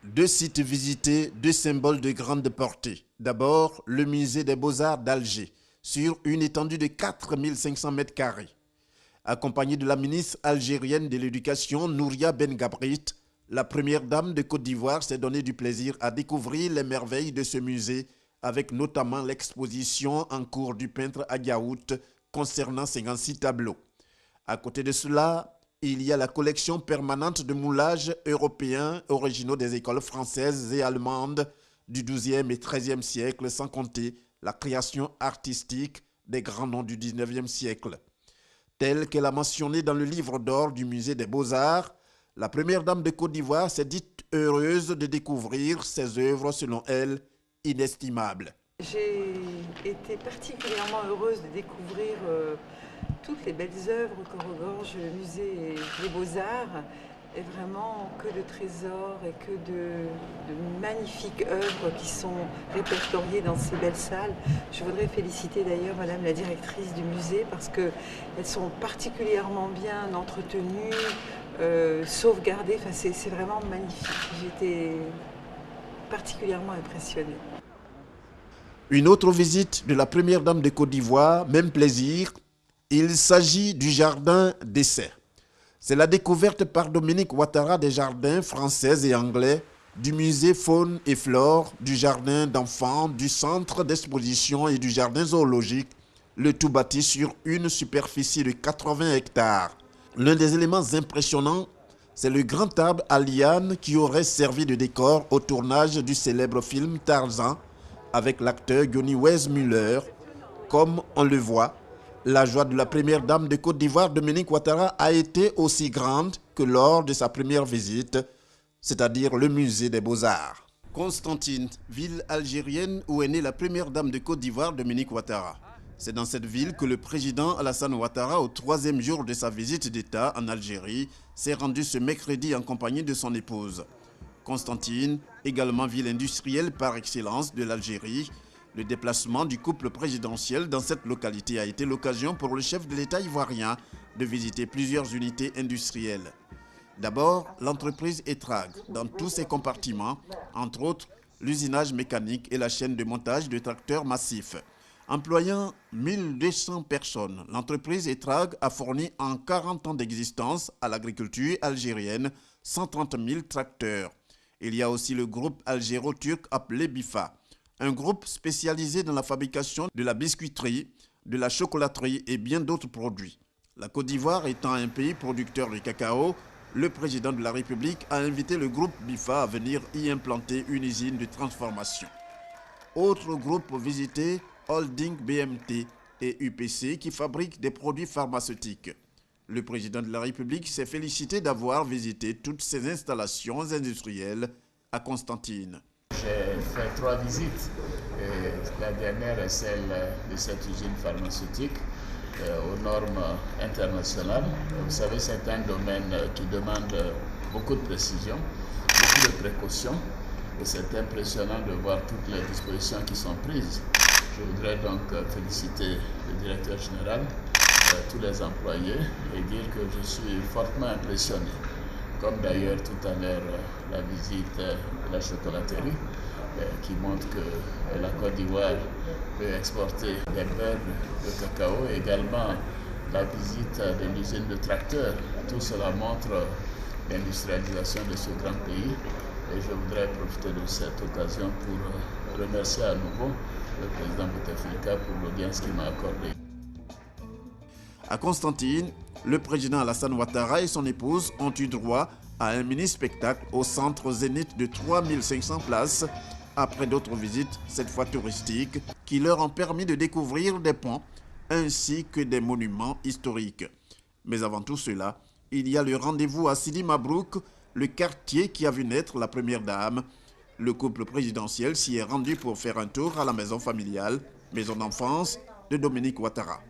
Deux sites visités, deux symboles de grande portée. D'abord, le musée des Beaux-Arts d'Alger, sur une étendue de 4500 m². Accompagnée de la ministre algérienne de l'Éducation, Nouria Ben Gabrit, la première dame de Côte d'Ivoire s'est donné du plaisir à découvrir les merveilles de ce musée, avec notamment l'exposition en cours du peintre Agyaout concernant 56 tableaux. À côté de cela, il y a la collection permanente de moulages européens originaux des écoles françaises et allemandes du XIIe et XIIIe siècle, sans compter la création artistique des grands noms du XIXe siècle. Telle qu'elle a mentionné dans le livre d'or du musée des Beaux-Arts, la première dame de Côte d'Ivoire s'est dite heureuse de découvrir ses œuvres, selon elle, inestimables. J'ai été particulièrement heureuse de découvrir toutes les belles œuvres que regorge le musée des Beaux-Arts, et vraiment que de trésors et que de magnifiques œuvres qui sont répertoriées dans ces belles salles. Je voudrais féliciter d'ailleurs Madame la directrice du musée parce qu'elles sont particulièrement bien entretenues, sauvegardées. Enfin, c'est vraiment magnifique. J'étais particulièrement impressionnée. Une autre visite de la première dame de Côte d'Ivoire, même plaisir. Il s'agit du jardin d'essai. C'est la découverte par Dominique Ouattara des jardins français et anglais, du musée Faune et Flore, du jardin d'enfants, du centre d'exposition et du jardin zoologique, le tout bâti sur une superficie de 80 hectares. L'un des éléments impressionnants, c'est le grand arbre à lianes qui aurait servi de décor au tournage du célèbre film Tarzan avec l'acteur Johnny Weissmuller. Comme on le voit, la joie de la première dame de Côte d'Ivoire, Dominique Ouattara, a été aussi grande que lors de sa première visite, c'est-à-dire le musée des Beaux-Arts. Constantine, ville algérienne où est née la première dame de Côte d'Ivoire, Dominique Ouattara. C'est dans cette ville que le président Alassane Ouattara, au 3e jour de sa visite d'État en Algérie, s'est rendu ce mercredi en compagnie de son épouse. Constantine, également ville industrielle par excellence de l'Algérie, le déplacement du couple présidentiel dans cette localité a été l'occasion pour le chef de l'État ivoirien de visiter plusieurs unités industrielles. D'abord, l'entreprise ETRAG, dans tous ses compartiments, entre autres l'usinage mécanique et la chaîne de montage de tracteurs massifs. Employant 1200 personnes, l'entreprise ETRAG a fourni en 40 ans d'existence à l'agriculture algérienne 130 000 tracteurs. Il y a aussi le groupe algéro-turc appelé BIFA, un groupe spécialisé dans la fabrication de la biscuiterie, de la chocolaterie et bien d'autres produits. La Côte d'Ivoire étant un pays producteur de cacao, le président de la République a invité le groupe BIFA à venir y implanter une usine de transformation. Autre groupe visité, Holding BMT et UPC qui fabriquent des produits pharmaceutiques. Le président de la République s'est félicité d'avoir visité toutes ces installations industrielles à Constantine. J'ai fait 3 visites. La dernière est celle de cette usine pharmaceutique aux normes internationales. Vous savez, c'est un domaine qui demande beaucoup de précision, beaucoup de précautions. Et c'est impressionnant de voir toutes les dispositions qui sont prises. Je voudrais donc féliciter le directeur général, tous les employés et dire que je suis fortement impressionné. Comme d'ailleurs tout à l'heure la visite de la chocolaterie qui montre que la Côte d'Ivoire peut exporter des beurres de cacao, et également la visite de l'usine de tracteurs. Tout cela montre l'industrialisation de ce grand pays et je voudrais profiter de cette occasion pour remercier à nouveau le président Bouteflika pour l'audience qu'il m'a accordée. À Constantine, le président Alassane Ouattara et son épouse ont eu droit à un mini-spectacle au centre Zénith de 3500 places, après d'autres visites, cette fois touristiques, qui leur ont permis de découvrir des ponts ainsi que des monuments historiques. Mais avant tout cela, il y a le rendez-vous à Sidi Mabrouk, le quartier qui a vu naître la première dame. Le couple présidentiel s'y est rendu pour faire un tour à la maison familiale, maison d'enfance de Dominique Ouattara.